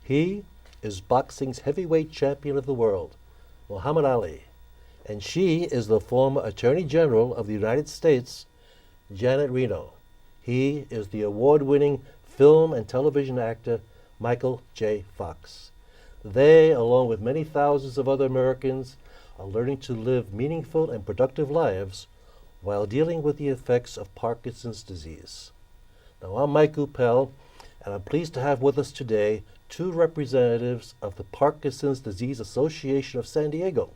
He is boxing's heavyweight champion of the world, Muhammad Ali. And she is the former Attorney General of the United States, Janet Reno. He is the award-winning film and television actor, Michael J. Fox. They, along with many thousands of other Americans, are learning to live meaningful and productive lives while dealing with the effects of Parkinson's disease. Now, I'm Mike Uppel, and I'm pleased to have with us today two representatives of the Parkinson's Disease Association of San Diego.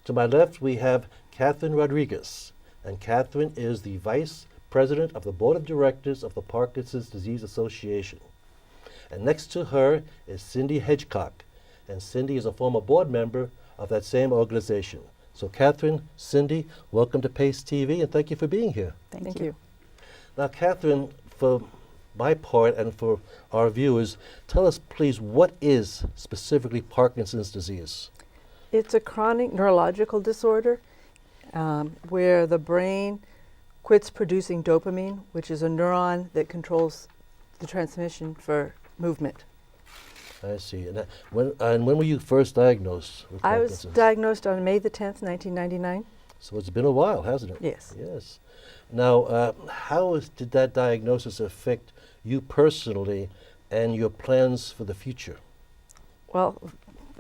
To my left, we have Catherine Rodriguez, and Catherine is the Vice President of the Board of Directors of the Parkinson's Disease Association. And next to her is Cindy Hedgecock, and Cindy is a former board member of that same organization. So Catherine, Cindy, welcome to PACE TV, and thank you for being here. Thank you. Now, Catherine, for my part and for our viewers, tell us, please, what is specifically Parkinson's disease? It's a chronic neurological disorder where the brain quits producing dopamine, which is a neuron that controls the transmission for movement. I see. And when were you first diagnosed with I was Parkinson's? diagnosed on May the 10th, 1999. So it's been a while, hasn't it? Yes. Yes. Now, did that diagnosis affect you personally and your plans for the future? Well,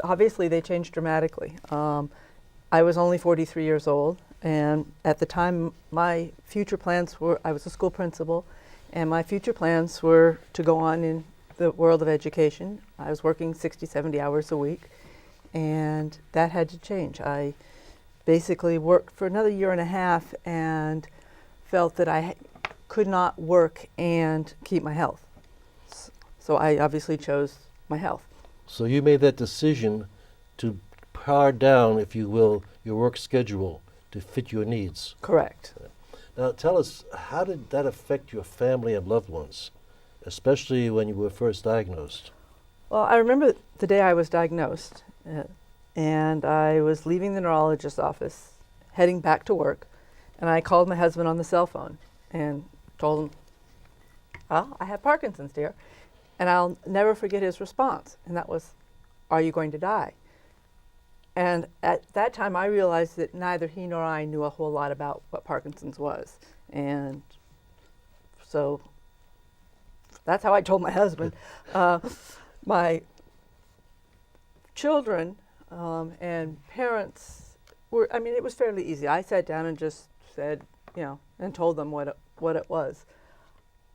obviously they changed dramatically. I was only 43 years old, and at the time my future plans were, I was a school principal, and my future plans were to go on in the world of education. I was working 60, 70 hours a week, and that had to change. I basically worked for another year and a half and felt that I could not work and keep my health. So I obviously chose my health. So you made that decision to pare down, if you will, your work schedule to fit your needs. Correct. Now tell us, how did that affect your family and loved ones, especially when you were first diagnosed? Well, I remember the day I was diagnosed, and I was leaving the neurologist's office, heading back to work, and I called my husband on the cell phone and told him, "Well, I have Parkinson's, dear." And I'll never forget his response, and that was, "Are you going to die?" And at that time, I realized that neither he nor I knew a whole lot about what Parkinson's was. And so that's how I told my husband. My children and parents were, I mean, it was fairly easy. I sat down and just said, and told them what it was.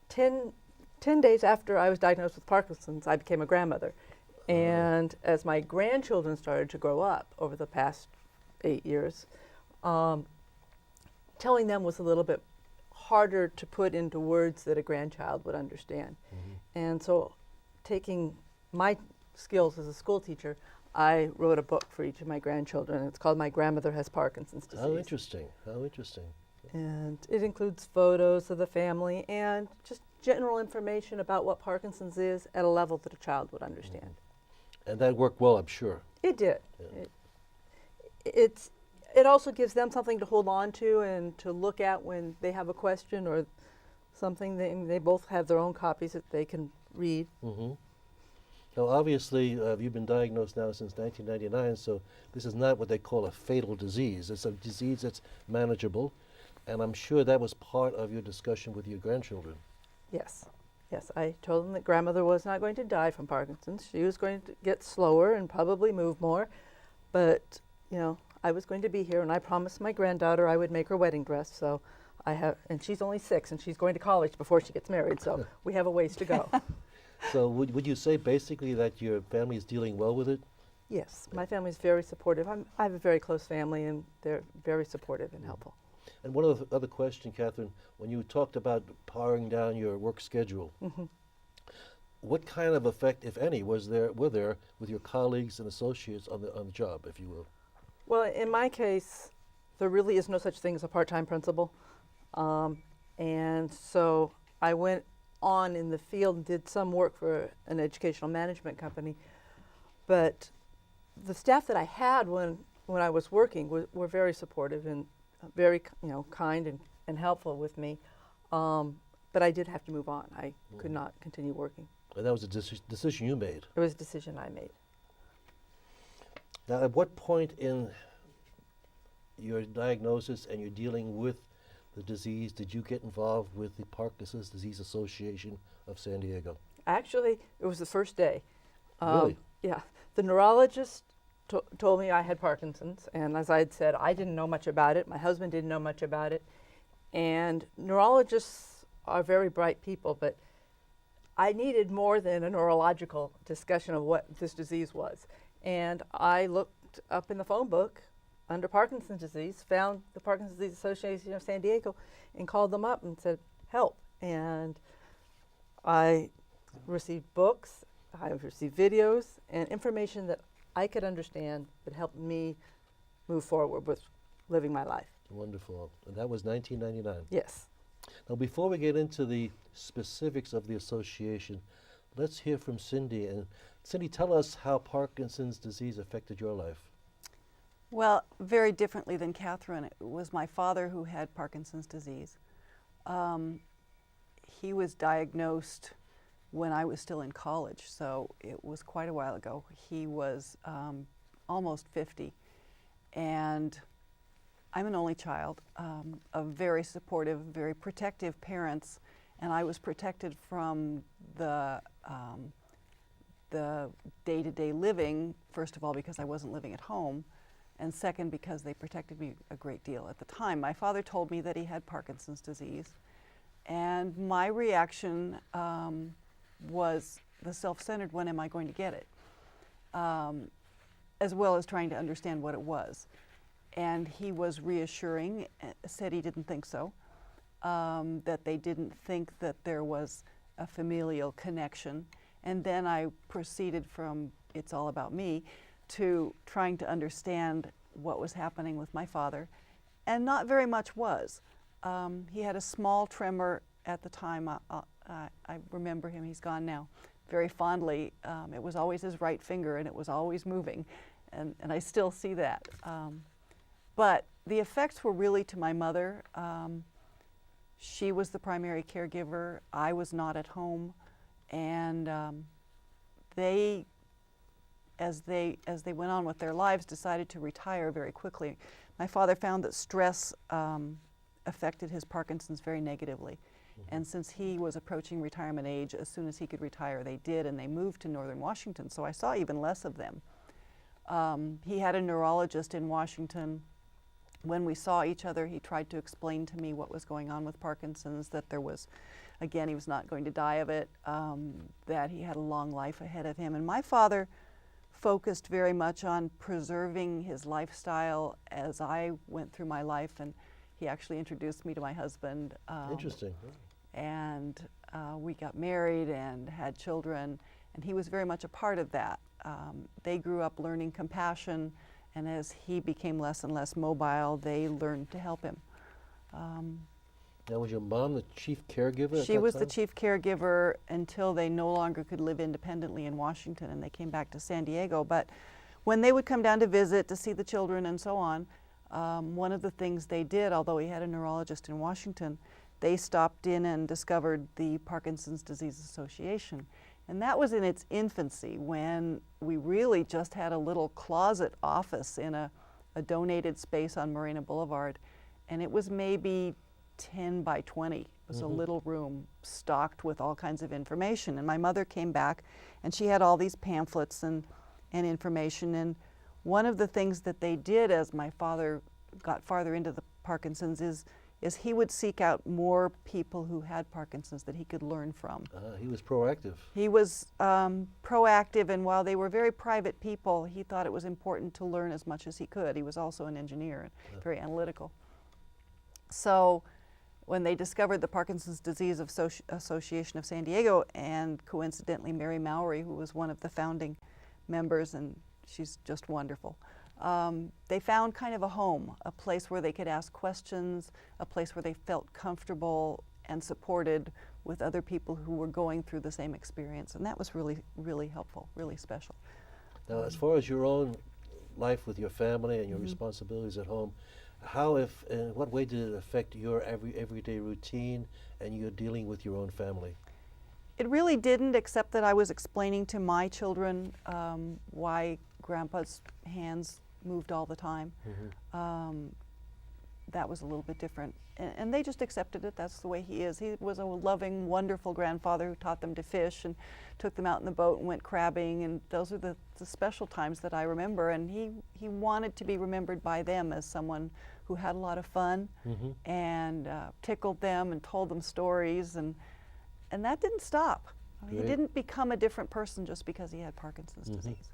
10 days after I was diagnosed with Parkinson's, I became a grandmother. And as my grandchildren started to grow up over the past 8 years, telling them was a little bit harder to put into words that a grandchild would understand. Mm-hmm. And so, taking my skills as a school teacher, I wrote a book for each of my grandchildren. It's called My Grandmother Has Parkinson's Disease. How interesting, how interesting. And it includes photos of the family and just general information about what Parkinson's is at a level that a child would understand. Mm-hmm. And that worked well, I'm sure. It did. Yeah. It also gives them something to hold on to and to look at when they have a question or something. They both have their own copies that they can read. Mm-hmm. Now, obviously, you've been diagnosed now since 1999, so this is not what they call a fatal disease. It's a disease that's manageable, and I'm sure that was part of your discussion with your grandchildren. Yes. Yes, I told them that grandmother was not going to die from Parkinson's. She was going to get slower and probably move more, but I was going to be here, and I promised my granddaughter I would make her wedding dress. So and she's only 6, and she's going to college before she gets married. So we have a ways to go. So would you say basically that your family is dealing well with it? Yes, my family is very supportive. I have a very close family, and they're very supportive and helpful. And one other question, Catherine, when you talked about paring down your work schedule, mm-hmm. What kind of effect, if any, were there with your colleagues and associates on the job, if you will? Well, in my case, there really is no such thing as a part-time principal. And so I went on in the field and did some work for an educational management company. But the staff that I had when I was working were very supportive and very kind and helpful with me. But I did have to move on. I could not continue working. And that was a decision you made. It was a decision I made. Now, at what point in your diagnosis and your dealing with the disease did you get involved with the Parkinson's Disease Association of San Diego? Actually, it was the first day. Really? Yeah. The neurologist told me I had Parkinson's, and as I had said, I didn't know much about it. My husband didn't know much about it. And neurologists are very bright people, but I needed more than a neurological discussion of what this disease was. And I looked up in the phone book under Parkinson's disease, found the Parkinson's Disease Association of San Diego, and called them up and said, help. And I received books, I received videos, and information that I could understand that helped me move forward with living my life. Wonderful. And that was 1999. Yes. Now, before we get into the specifics of the association, let's hear from Cindy. And Cindy, tell us how Parkinson's disease affected your life. Well, very differently than Catherine. It was my father who had Parkinson's disease. He was diagnosed when I was still in college, so it was quite a while ago. He was almost 50, and I'm an only child of very supportive, very protective parents, and I was protected from the day-to-day living, first of all because I wasn't living at home, and second because they protected me a great deal at the time. My father told me that he had Parkinson's disease, and my reaction was the self-centered, when am I going to get it? As well as trying to understand what it was. And he was reassuring, said he didn't think so, that they didn't think that there was a familial connection. And then I proceeded from it's all about me to trying to understand what was happening with my father. And not very much was. He had a small tremor at the time. I remember him, he's gone now, very fondly. It was always his right finger and it was always moving. And I still see that. But the effects were really to my mother. She was the primary caregiver. I was not at home. And they, as they went on with their lives, decided to retire very quickly. My father found that stress affected his Parkinson's very negatively. And since he was approaching retirement age, as soon as he could retire, they did, and they moved to Northern Washington, so I saw even less of them. He had a neurologist in Washington. When we saw each other, he tried to explain to me what was going on with Parkinson's, that there was, again, he was not going to die of it, that he had a long life ahead of him. And my father focused very much on preserving his lifestyle as I went through my life, and he actually introduced me to my husband. Interesting. And we got married and had children, and he was very much a part of that. They grew up learning compassion, and as he became less and less mobile, they learned to help him. Now, was your mom the chief caregiver at She that was time? the chief caregiver until they no longer could live independently in Washington, and they came back to San Diego. But when they would come down to visit, to see the children and so on, one of the things they did, although he had a neurologist in Washington, they stopped in and discovered the Parkinson's Disease Association. And that was in its infancy, when we really just had a little closet office in a donated space on Marina Boulevard. And it was maybe 10 by 20. It was a little room stocked with all kinds of information. And my mother came back, and she had all these pamphlets and information. And one of the things that they did as my father got farther into the Parkinson's is he would seek out more people who had Parkinson's that he could learn from. He was proactive. He was proactive, and while they were very private people, he thought it was important to learn as much as he could. He was also an engineer and very analytical. So when they discovered the Parkinson's Disease Association of San Diego, and coincidentally Mary Mowry, who was one of the founding members, and she's just wonderful, they found kind of a home, a place where they could ask questions, a place where they felt comfortable and supported with other people who were going through the same experience. And that was really, really helpful, really special. Now, as far as your own life with your family and your responsibilities at home, how, if, in what way did it affect your everyday routine and your dealing with your own family? It really didn't, except that I was explaining to my children why Grandpa's hands moved all the time. That was a little bit different. And they just accepted it. That's the way he is. He was a loving, wonderful grandfather who taught them to fish and took them out in the boat and went crabbing. And those are the special times that I remember. And he wanted to be remembered by them as someone who had a lot of fun and tickled them and told them stories. And that didn't stop. He didn't become a different person just because he had Parkinson's disease.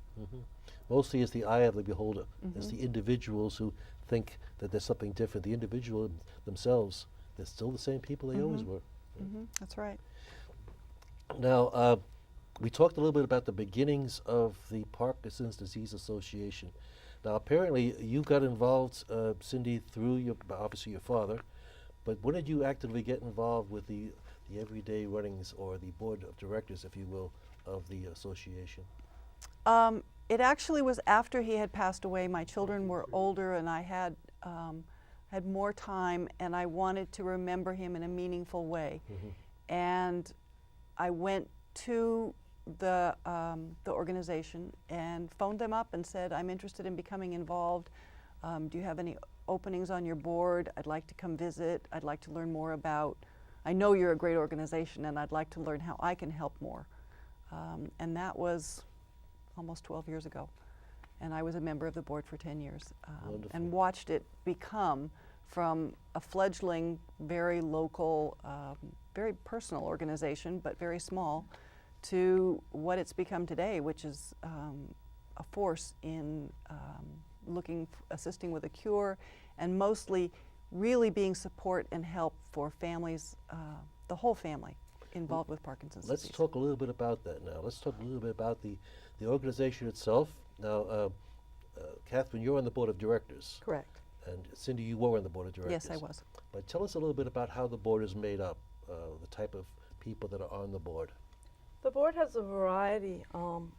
Mostly it's the eye of the beholder. It's the individuals who think that there's something different. The individual themselves, they're still the same people they always were. That's right. Now, we talked a little bit about the beginnings of the Parkinson's Disease Association. Now, apparently you got involved, Cindy, through obviously your father, but when did you actively get involved with the everyday runnings, or the board of directors, if you will, of the association? It actually was after he had passed away. My children were older, and I had more time, and I wanted to remember him in a meaningful way. And I went to the organization and phoned them up and said, I'm interested in becoming involved. Do you have any openings on your board? I'd like to come visit. I'd like to learn more about. I know you're a great organization, and I'd like to learn how I can help more. And that was almost 12 years ago. And I was a member of the board for 10 years and watched it become from a fledgling, very local, very personal organization, but very small, to what it's become today, which is a force in assisting with a cure, and mostly really being support and help for families, the whole family involved with Parkinson's disease. Let's talk a little bit about that now. Let's talk a little bit about the organization itself. Now, Catherine, you're on the board of directors. Correct. And Cindy, you were on the board of directors. Yes, I was. But tell us a little bit about how the board is made up, the type of people that are on the board. The board has a variety.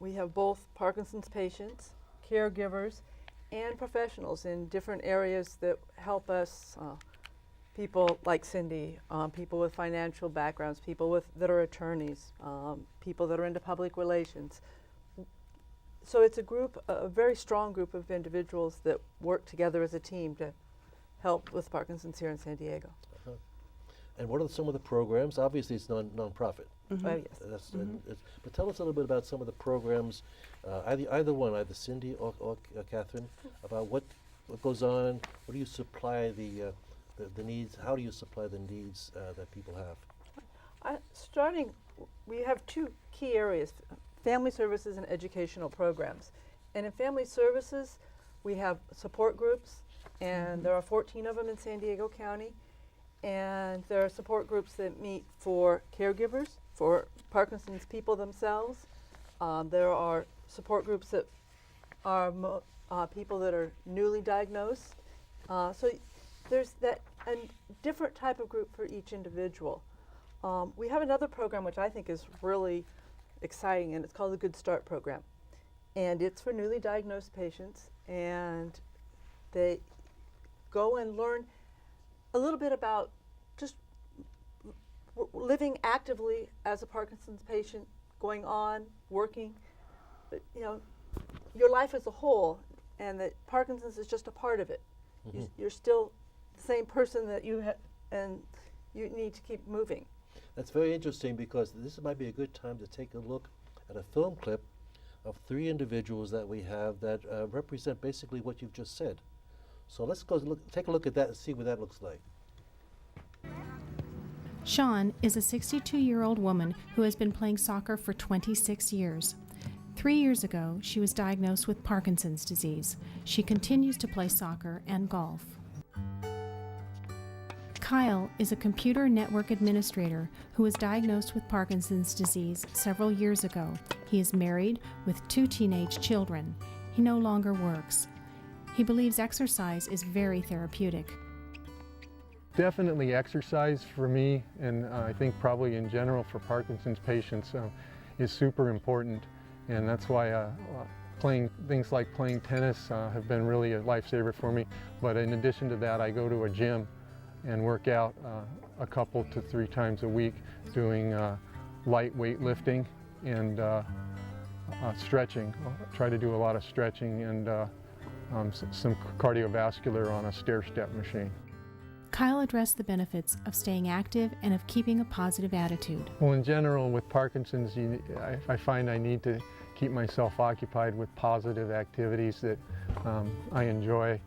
We have both Parkinson's patients, caregivers, and professionals in different areas that help us, people like Cindy, people with financial backgrounds, people that are attorneys, people that are into public relations. So it's a very strong group of individuals that work together as a team to help with Parkinson's here in San Diego. And what are some of the programs? Obviously, it's non-profit. Yes. But tell us a little bit about some of the programs, either one, either Cindy or Catherine, about what goes on. What do you supply the needs? How do you supply the needs that people have? We have two key areas: family services and educational programs. And in family services, we have support groups, and there are 14 of them in San Diego County. And there are support groups that meet for caregivers, for Parkinson's people themselves. There are support groups that are people that are newly diagnosed. So there's a different type of group for each individual. We have another program which I think is really exciting, and it's called the Good Start Program. And it's for newly diagnosed patients, and they go and learn a little bit about just living actively as a Parkinson's patient, going on, working, but, your life as a whole, and that Parkinson's is just a part of it. You're still the same person that you had, and you need to keep moving. That's very interesting, because this might be a good time to take a look at a film clip of 3 individuals that we have that represent basically what you've just said. So let's take a look at that and see what that looks like. Sean is a 62-year-old woman who has been playing soccer for 26 years. 3 years ago, she was diagnosed with Parkinson's disease. She continues to play soccer and golf. Kyle is a computer network administrator who was diagnosed with Parkinson's disease several years ago. He is married with 2 teenage children. He no longer works. He believes exercise is very therapeutic. Definitely exercise for me, and I think probably in general for Parkinson's patients, is super important. And that's why things like playing tennis have been really a lifesaver for me. But in addition to that, I go to a gym and work out a couple to 3 times a week, doing light weightlifting and stretching. I'll try to do a lot of stretching and some cardiovascular on a stair-step machine. Kyle addressed the benefits of staying active and of keeping a positive attitude. Well, in general, with Parkinson's, I find I need to keep myself occupied with positive activities that I enjoy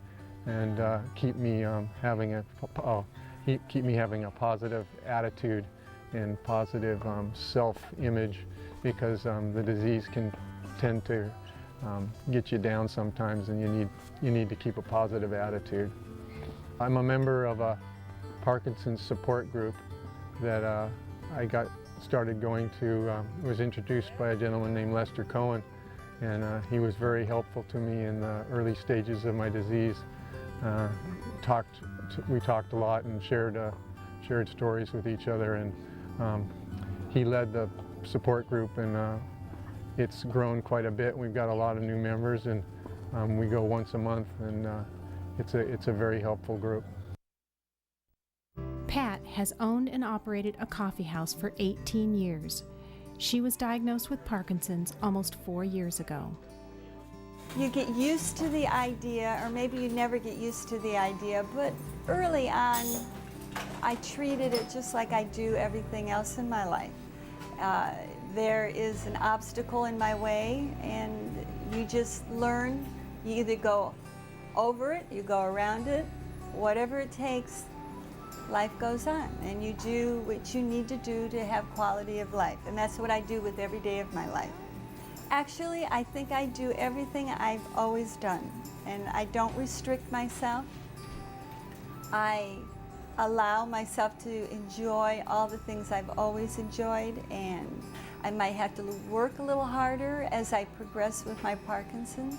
and keep me having a positive attitude and positive self-image, because the disease can tend to get you down sometimes, and you need to keep a positive attitude. I'm a member of a Parkinson's support group that I got started going to. Was introduced by a gentleman named Lester Cohen, and he was very helpful to me in the early stages of my disease. We talked a lot and shared stories with each other, and he led the support group, and it's grown quite a bit. We've got a lot of new members, and we go once a month, and it's a very helpful group. Pat has owned and operated a coffee house for 18 years. She was diagnosed with Parkinson's almost 4 years ago. You get used to the idea, or maybe you never get used to the idea, but early on, I treated it just like I do everything else in my life. There is an obstacle in my way, and you just learn. You either go over it, you go around it, whatever it takes, life goes on, and you do what you need to do to have quality of life, and that's what I do with every day of my life. Actually, I think I do everything I've always done, and I don't restrict myself. I allow myself to enjoy all the things I've always enjoyed, and I might have to work a little harder as I progress with my Parkinson's,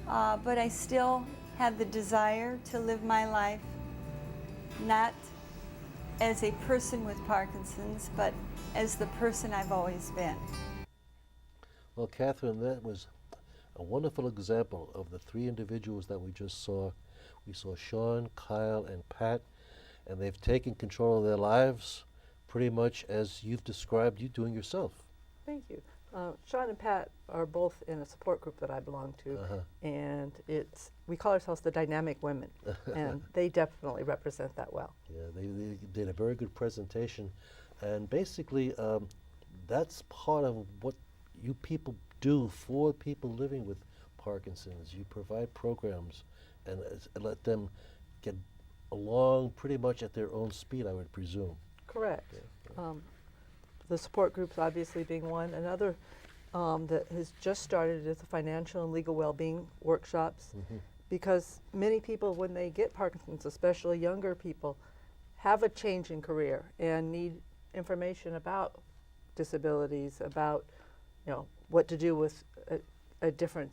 but I still have the desire to live my life not as a person with Parkinson's, but as the person I've always been. Well, Catherine, that was a wonderful example of the three individuals that we just saw. We saw Sean, Kyle, and Pat, and they've taken control of their lives pretty much as you've described you doing yourself. Thank you. Sean and Pat are both in a support group that I belong to, and we call ourselves the Dynamic Women, and they definitely represent that well. Yeah, they did a very good presentation, and basically that's part of what you people do for people living with Parkinson's. You provide programs and let them get along pretty much at their own speed, I would presume. Correct. Yeah. The support groups obviously being one. Another that has just started is the financial and legal well-being workshops, because many people, when they get Parkinson's, especially younger people, have a change in career and need information about disabilities, about what to do with a different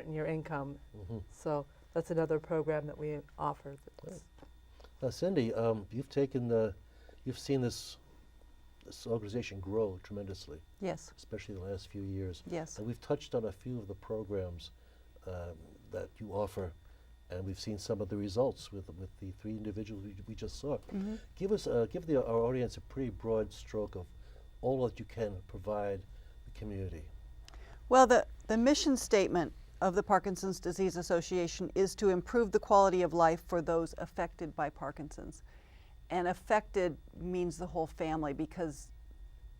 in your income. So that's another program that we offer. Now, Cindy, you've seen this organization grow tremendously. Yes. Especially the last few years. Yes. And we've touched on a few of the programs that you offer, and we've seen some of the results with the three individuals we just saw. Give our audience a pretty broad stroke of all that you can provide the community. Well, the mission statement of the Parkinson's Disease Association is to improve the quality of life for those affected by Parkinson's. And affected means the whole family, because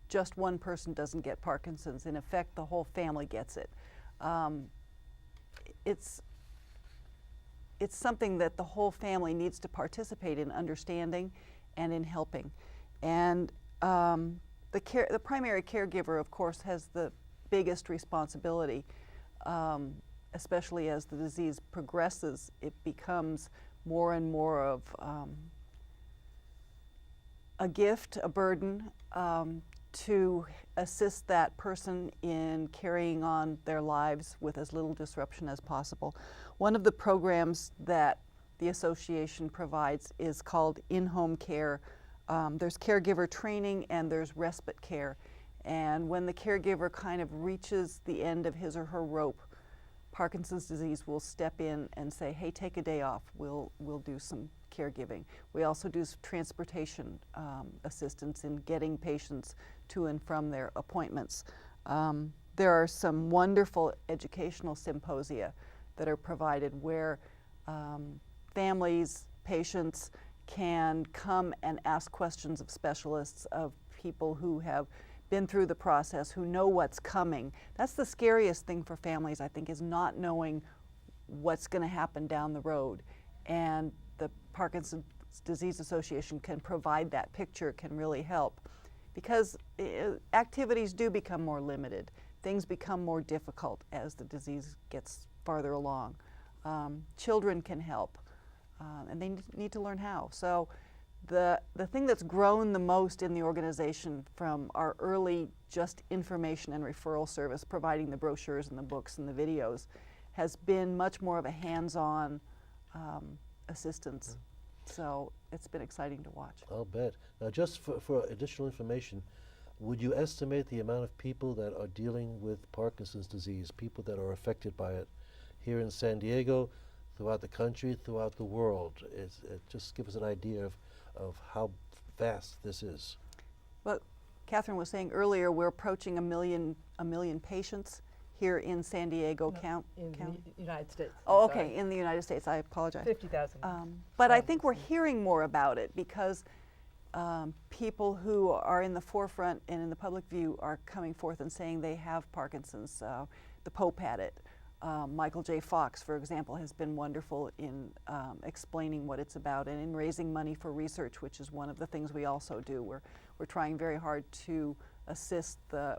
just one person doesn't get Parkinson's. In effect, the whole family gets it. It's something that the whole family needs to participate in understanding and in helping. And the primary caregiver, of course, has the biggest responsibility, especially as the disease progresses. It becomes more and more of a gift, a burden, to assist that person in carrying on their lives with as little disruption as possible. One of the programs that the association provides is called in-home care. There's caregiver training and there's respite care. And when the caregiver kind of reaches the end of his or her rope, Parkinson's disease will step in and say, hey, take a day off, we'll do some caregiving. We also do transportation assistance in getting patients to and from their appointments. There are some wonderful educational symposia that are provided where families, patients can come and ask questions of specialists, of people who have been through the process, who know what's coming. That's the scariest thing for families, I think, is not knowing what's going to happen down the road. And the Parkinson's Disease Association can provide that picture, can really help. Because activities do become more limited. Things become more difficult as the disease gets farther along. Children can help, and they need to learn how. So the thing that's grown the most in the organization from our early just information and referral service, providing the brochures and the books and the videos, has been much more of a hands-on assistance. So it's been exciting to watch. I'll bet. Now, just for additional information, would you estimate the amount of people that are dealing with Parkinson's disease, people that are affected by it, here in San Diego, throughout the country, throughout the world? Just give us an idea of how vast this is. Well, Catherine was saying earlier, we're approaching a million patients here in San Diego County. In the United States. Oh, I'm okay, sorry. in the United States, I apologize. 50,000. But I think we're hearing more about it because people who are in the forefront and in the public view are coming forth and saying they have Parkinson's. The Pope had it. Michael J. Fox, for example, has been wonderful in explaining what it's about and in raising money for research, which is one of the things we also do. We're trying very hard to assist the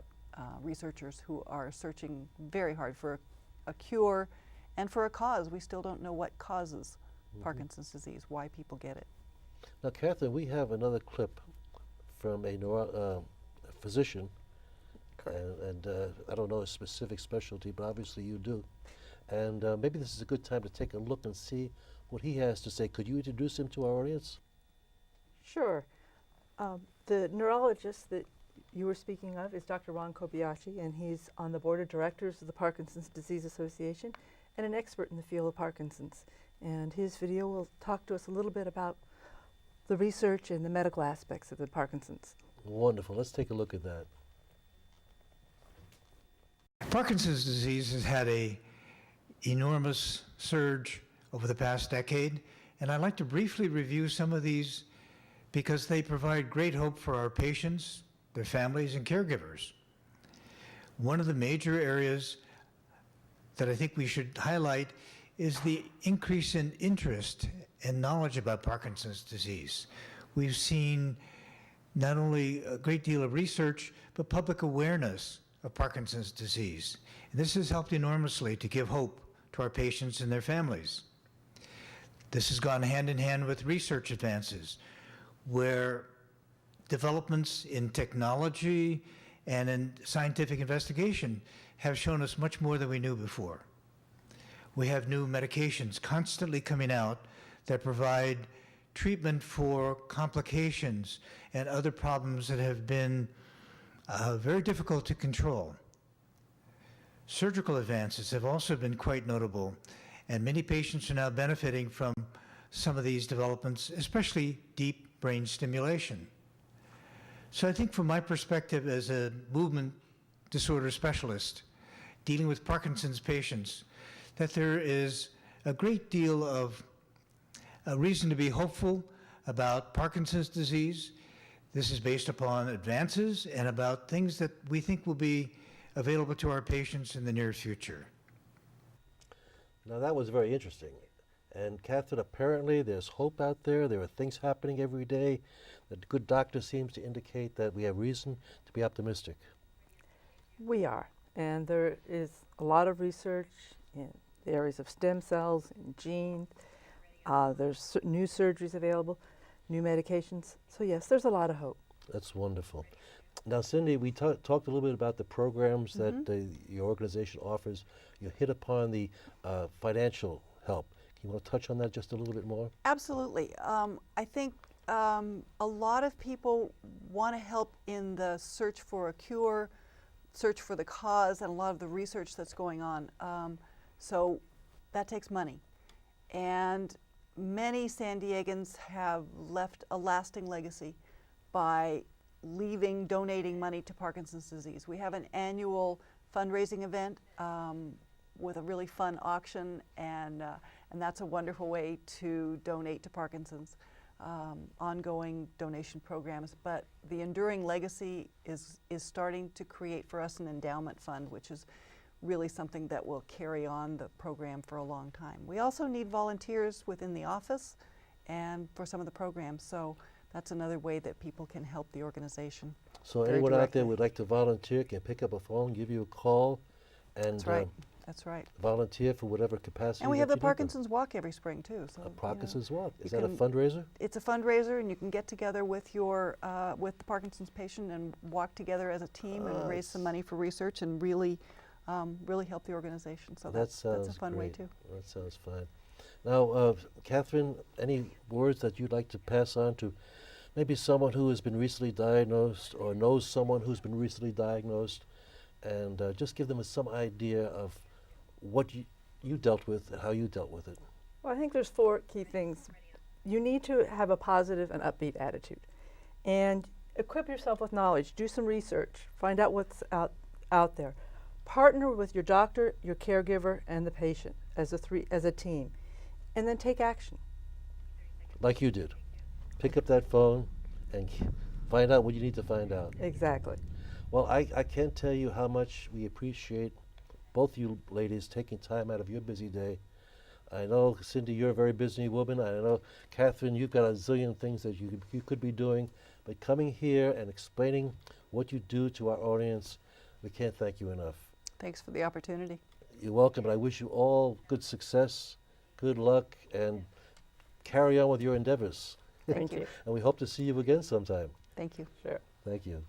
researchers who are searching very hard for a cure and for a cause. We still don't know what causes Parkinson's disease, why people get it. Now, Catherine, we have another clip from a physician, and I don't know a specific specialty, but obviously you do. And maybe this is a good time to take a look and see what he has to say. Could you introduce him to our audience? Sure. The neurologist that you were speaking of is Dr. Ron Kobayashi, and he's on the board of directors of the Parkinson's Disease Association and an expert in the field of Parkinson's. And his video will talk to us a little bit about the research and the medical aspects of the Parkinson's. Wonderful. Let's take a look at that. Parkinson's disease has had an enormous surge over the past decade, and I'd like to briefly review some of these because they provide great hope for our patients, their families, and caregivers. One of the major areas that I think we should highlight is the increase in interest and knowledge about Parkinson's disease. We've seen not only a great deal of research, but public awareness of Parkinson's disease. And this has helped enormously to give hope to our patients and their families. This has gone hand in hand with research advances, where developments in technology and in scientific investigation have shown us much more than we knew before. We have new medications constantly coming out that provide treatment for complications and other problems that have been very difficult to control. Surgical advances have also been quite notable, and many patients are now benefiting from some of these developments, especially deep brain stimulation. So I think from my perspective as a movement disorder specialist dealing with Parkinson's patients, that there is a great deal of reason to be hopeful about Parkinson's disease. This is based upon advances and about things that we think will be available to our patients in the near future. Now, that was very interesting. And Catherine, apparently there's hope out there. There are things happening every day. The good doctor seems to indicate that we have reason to be optimistic. We are, and there is a lot of research in the areas of stem cells and genes. There's new surgeries available, new medications. So yes, there's a lot of hope. That's wonderful. Now, Cindy, we talked a little bit about the programs that your organization offers. You hit upon the financial help. Can you want to touch on that just a little bit more? Absolutely. I think a lot of people want to help in the search for a cure, search for the cause, and a lot of the research that's going on. So that takes money. And many San Diegans have left a lasting legacy by donating money to Parkinson's disease. We have an annual fundraising event with a really fun auction, and that's a wonderful way to donate to Parkinson's. Ongoing donation programs, but the enduring legacy is starting to create for us an endowment fund, which is really something that will carry on the program for a long time. We also need volunteers within the office and for some of the programs, so that's another way that people can help the organization. So very anyone out directly. there would like to volunteer can pick up a phone, give you a call, and That's right. That's right. volunteer for whatever capacity. And we have that the you need to. Parkinson's Walk every spring too. So A Parkinson's Walk. Is you that a can- fundraiser? It's a fundraiser, and you can get together with your with the Parkinson's patient and walk together as a team and raise some money for research and really help the organization. So That that's a sounds fun way great. too. That sounds fine. Now, Catherine, any words that you'd like to pass on to maybe someone who has been recently diagnosed or knows someone who's been recently diagnosed, and just give them some idea of what you dealt with and how you dealt with it? Well, I think there's 4 key things. You need to have a positive and upbeat attitude, and equip yourself with knowledge. Do some research. Find out what's out there. Partner with your doctor, your caregiver, and the patient as a team, and then take action. Like you did. Pick up that phone and find out what you need to find out. Exactly. Well, I can't tell you how much we appreciate both you ladies taking time out of your busy day. I know, Cindy, you're a very busy woman. I know, Catherine, you've got a zillion things that you could be doing. But coming here and explaining what you do to our audience, we can't thank you enough. Thanks for the opportunity. You're welcome, and I wish you all good success, good luck, and carry on with your endeavors. Thank you. And we hope to see you again sometime. Thank you. Sure. Thank you.